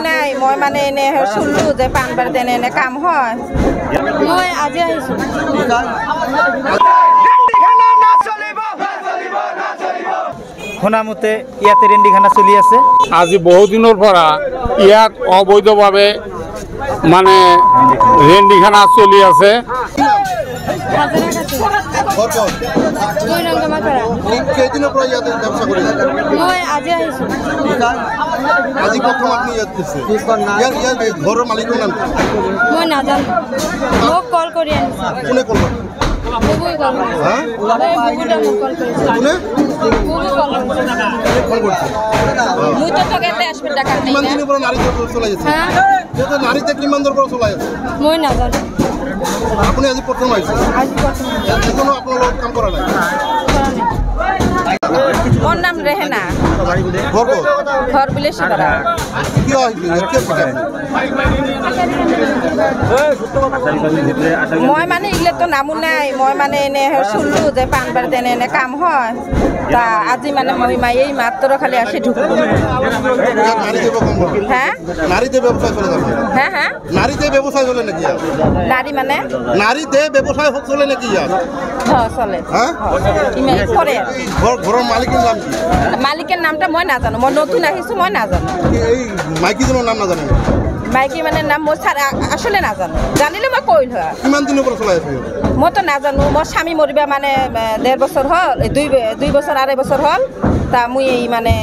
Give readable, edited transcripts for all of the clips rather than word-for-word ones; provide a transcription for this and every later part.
নাই মই মানে এনে শুনলো যে পানবাৰ দেনে এনে কাম হয় মই আজি আহিছো শুনামতে ইয়াতে ৰেন্দিখানা চলি আছে আজি বহু দিনৰ পৰা ইয়াত অবৈধভাৱে মানে ৰেন্দিখানা চলি আছে ঘৰৰ মালিকৰ নাম মই নাজানো মোক কল কৰি আনিছে কোনে কল মই নাজানো আপুনি আজি প্ৰথম আহিছে এখনো আপোনাৰ লগত কাম কৰা নাই মোৰ নাম ৰেহেনা ঘৰ বিলেশিপাৰা মই মানে এইগিলাতো নামো নাই মই মানে এনে শুনলো যে পানবাৰ দেনে এনে কাম হয় তা আজি মানে মই এই মাত্ৰ খালি আসি ঢুকলো হ্যাঁ নারীতে ব্যবসায় চলে যাবে হ্যাঁ হ্যাঁ নারীতে ব্যবসায় চলে নাকি নারী মানে নারীতে ব্যবসায় চলে নাকি হ্যাঁ চলে হ্যাঁ ইমান করে ঘৰৰ মালিকেৰ নাম কি মালিকেৰ নামটা মই নাজানো মই নতুন আহিছো মই নাজানো এই মাইকীজনৰ নাম নাজানে মাইকী মানে নাম মই আসলে নাজানো জানিলে মই কইল হয় কিমান দিনৰ পৰা চলাই আছে মই তো নাজানো মোৰ স্বামী মৰিবা মানে 1.5 বছৰ হ'ল 2 বছৰ 2.5 বছৰ হ'ল তা মই এই মানে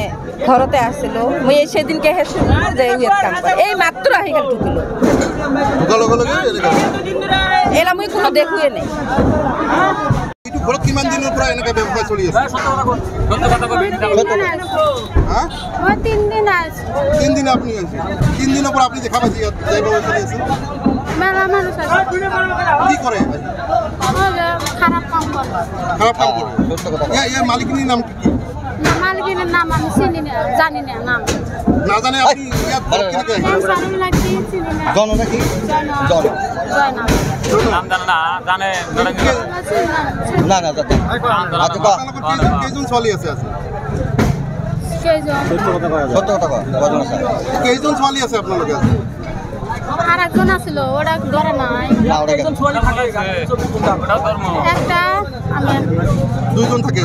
ঘৰতে আছিলো মই এই সেদিনকে হেসু যে ইয়াত কাম কৰে এই মাত্ৰ আহি গেল টুকিলো এলা মই কোনো দেখুয়ে নাই এইটো ঘৰত কিমান দিনৰ পৰা এনেকা ব্যৱসায় চলি আছে হ্যাঁ মই 3 দিন আছে 3 দিন আপনি আছে 3 দিনৰ পৰা আপনি দেখা পাইছে ইয়াত যাই ব্যবসায় চলি আছে মেলা মানুষ আছে কি করে খারাপ কাম করে ইয়ার মালিকের নাম কি মালিকের নাম আমি চিনি না জানি না নাম না জানে আপনি ইয়াত কিনে জানি লাগি চিনি না জন নাকি জন জয় নাম নাম জানে না না জানে কেজন চলি আছে আছে কত টাকা কেজন চলি আছে আপনার লগে আছে আর একজন আছিল ওরা ধরে নাই একটা আমি দুইজন থাকে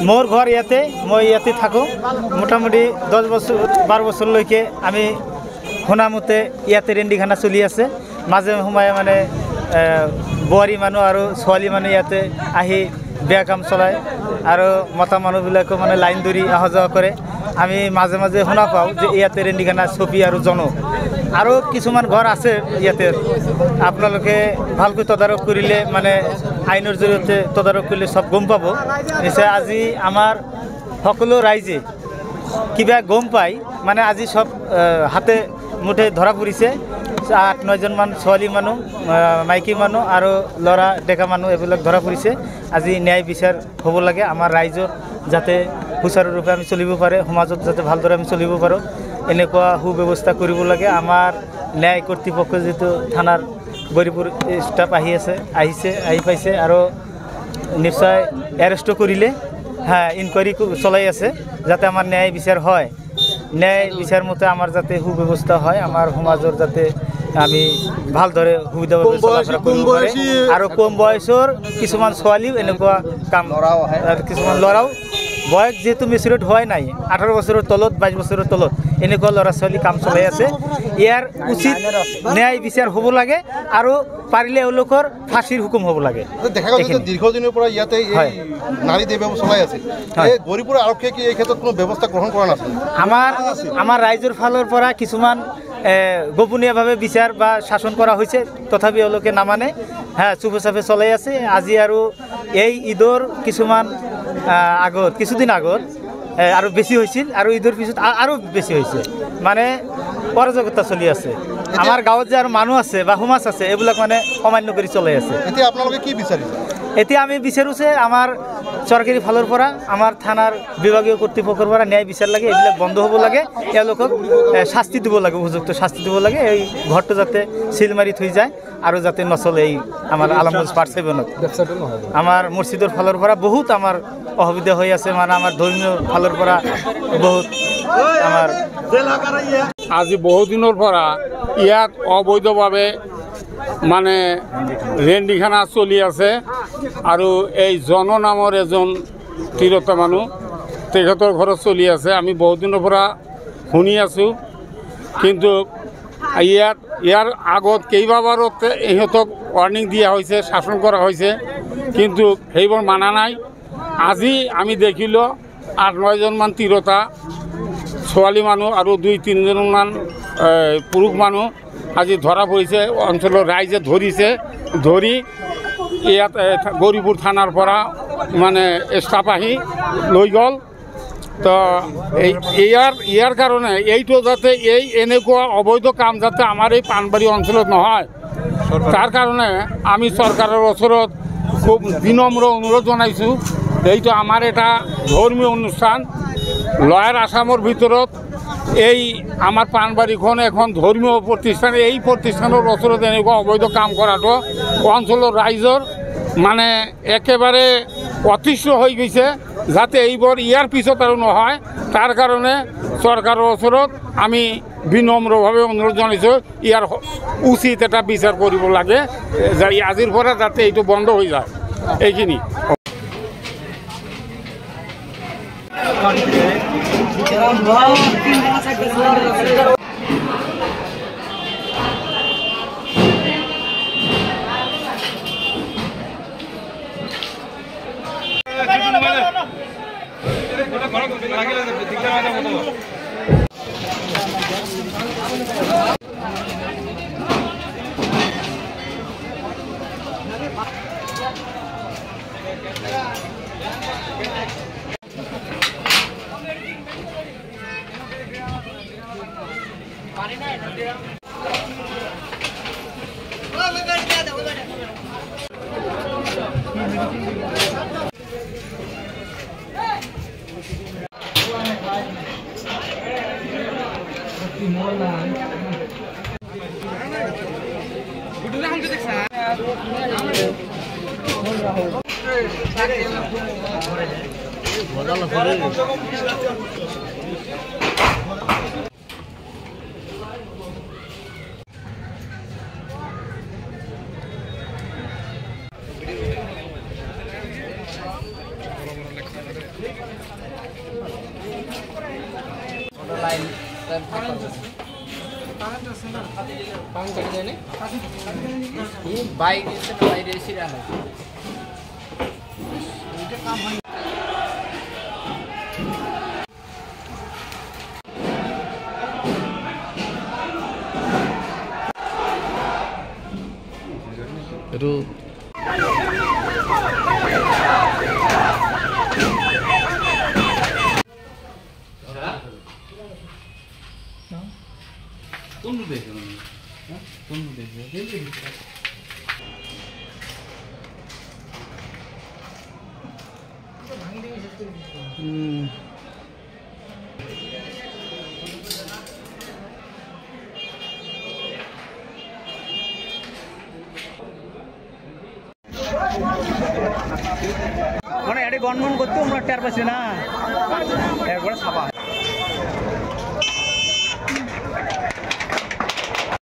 মোর ঘর ইয়াতে মই ইয়াতে থাকো মোটামুটি 10 বছর 12 বছরলৈকে আমি শুনামতে ইয়াতে ৰেন্দিখানা চলি আছে মাঝে সময়ে মানে বোৱাৰী মানুহ আৰু ছোৱালী মানুহ ইয়াতে আহি বেয়া কাম চলায় আৰু মতা মানুহবিলাকো মানে লাইন ধৰি অহা যোৱা কৰে আমি মাঝে মাঝে শুনা পাওঁ যে ইয়াতে ৰেন্দিখানা ছবি আৰু জন আৰু কিছুমান ঘৰ আছে ইয়াতে আপোনালোকে ভালকৈ তদাৰক কৰিলে মানে আইনৰ জৰিয়তে তদাৰক কৰিলে সব গম পাব নিশ্চয় আজি আমাৰ সকলো ৰাইজে কিবা গম পাই মানে আজি সব হাতে মুঠে ধৰা পৰিছে 8-9 জন মান ছোৱালী মানুহ মাইকী মানুহ আৰু ল'ৰা ডেকা মানুহ এইবিলাক ধৰা পৰিছে আজি ন্যায় বিচাৰ হ'ব লাগে আমাৰ ৰাইজৰ যাতে সুচাৰুৰূপে আমি চলিব পাৰে সমাজত যাতে ভালদৰে আমি চলিব পাৰোঁ এনেকুৱা সুব্যৱস্থা কৰিব লাগে আমাৰ ন্যায় কৰ্তৃপক্ষ যেটো থানাৰ গৰিপুৰ ষ্টাফ আহি পাইছে আৰু নিশ্চয় এৰেষ্ট কৰিলে হ্যাঁ ইনকোয়াৰি চলাই আছে যাতে আমাৰ ন্যায় বিচাৰ হয় ন্যায় বিচাৰ মতে আমাৰ যাতে সুব্যবস্থা হয় আমাৰ সমাজৰ যাতে আমি ভালদৰে সুবিধাভাৱে চলাফেৰা কৰিব পাৰে আৰু কম বয়সৰ কিছুমান ছোৱালীও এনেকুৱা কাম কিছুমান ল'ৰাও বয়স যেহেতু মেচুৰেট হয় নাই 18 বছৰৰ তলত 22 বছৰৰ তলত এনেকুৱা ল'ৰা ছোৱালী কাম চলাই আছে ইয়াৰ উচিত ন্যায় বিচাৰ হ'ব লাগে আৰু পাৰিলে এওঁলোকৰ ফাঁচীৰ হুকুম হ'ব লাগে। দেখা গৈছে যে দীৰ্ঘদিনৰ পৰা ইয়াতে এই হয়। নাৰী দেহ চলাই আছে, হয়। এই গৌৰীপুৰ আৰক্ষীয়ে কি এই ক্ষেত্ৰত কোনো ব্যৱস্থা গ্ৰহণ কৰা নাছিল? আমাৰ ৰাইজৰ ফালৰ পৰা কিছুমান গোপনীয়ভাৱে বিচাৰ বা শাসন কৰা হৈছে, তথাপি এওঁলোকে নামানে, চুপে চাপে চলাই আছে। আজি আৰু এই ঈদৰ কিছুদিন আগত আৰু বেছি হৈছিল, আৰু ঈদৰ পিছত আৰু বেছি হৈছে, মানে অৰাজকতা চলি আছে। আমাৰ গাঁৱত যে আৰু মানুহ আছে বা সমাজ আছে, এইবিলাক মানে অমান্য কৰি চলাই আছে। এতিয়া আপোনালোকে কি বিচাৰিছে? এতিয়া আমি বিচাৰোঁ যে আমাৰ চৰকাৰী ফালৰ পৰা, আমাৰ থানাৰ বিভাগীয় কৰ্তৃপক্ষৰ পৰা ন্যায় বিচাৰ লাগে, এইবিলাক বন্ধ হ'ব লাগে, তেওঁলোকক শাস্তি দিব লাগে, উপযুক্ত শাস্তি দিব লাগে। এই ঘৰটো যাতে চিল মাৰি থৈ যায় আৰু যাতে নচলে। এই আমাৰ আলমগঞ্জ পাৰ্ট 7ত আমাৰ মছজিদৰ ফালৰ পৰা বহুত আমাৰ অসুবিধা হৈ আছে, মানে আমাৰ ধৰ্মীয় ফালৰ পৰা বহুত আমাৰ আজি বহুদিনৰ পৰা ইয়াত অবৈধভাৱে মানে ৰেণ্ডিখানা চলি আছে, আৰু এই জন নামৰ এজন তিৰোতা মানুহ, তেখেতৰ ঘৰত চলি আছে। আমি বহুত দিনৰ পৰা শুনি আছোঁ, কিন্তু ইয়াৰ আগত কেইবাবাৰত ইহঁতক ৱাৰ্ণিং দিয়া হৈছে, শাসন কৰা হৈছে, কিন্তু সেইবোৰ মানা নাই। আজি আমি দেখিলোঁ 8-9জনমান তিৰোতা ছোৱালী মানুহ আৰু 2-3জনমান পুৰুষ মানুহ আজি ধৰা পৰিছে। অঞ্চলৰ ৰাইজে ধৰি ইয়াত গৌৰীপুৰ থানাৰ পৰা মানে ষ্টাফ আহি লৈ গ'ল। তো ইয়াৰ কাৰণে এইটো যাতে এনেকুৱা অবৈধ কাম যাতে আমাৰ এই পাণবাৰী অঞ্চলত নহয়, তাৰ কাৰণে আমি চৰকাৰৰ ওচৰত খুব বিনম্ৰ অনুৰোধ জনাইছোঁ। এইটো আমাৰ এটা ধৰ্মীয় অনুষ্ঠান, লয়াৰ আসামৰ ভিতৰত এই আমাৰ পাণবাৰীখন এখন ধৰ্মীয় প্ৰতিষ্ঠান। এই প্ৰতিষ্ঠানৰ ওচৰত এনেকুৱা অবৈধ কাম কৰাটো অঞ্চলৰ ৰাইজৰ মানে একেবাৰে অতিষ্ঠ হৈ গৈছে, যাতে এইবোৰ ইয়াৰ পিছত আৰু নহয়, তাৰ কাৰণে চৰকাৰৰ ওচৰত আমি বিনম্ৰভাৱে অনুৰোধ জনাইছোঁ, ইয়াৰ উচিত এটা বিচাৰ কৰিব লাগে, আজিৰ পৰা যাতে এইটো বন্ধ হৈ যায়। এইখিনি বাইক বাইরে সিরা হয় মানে এটা গণমন করতে আমরা টের পাচ্ছি না, একবার ছাপা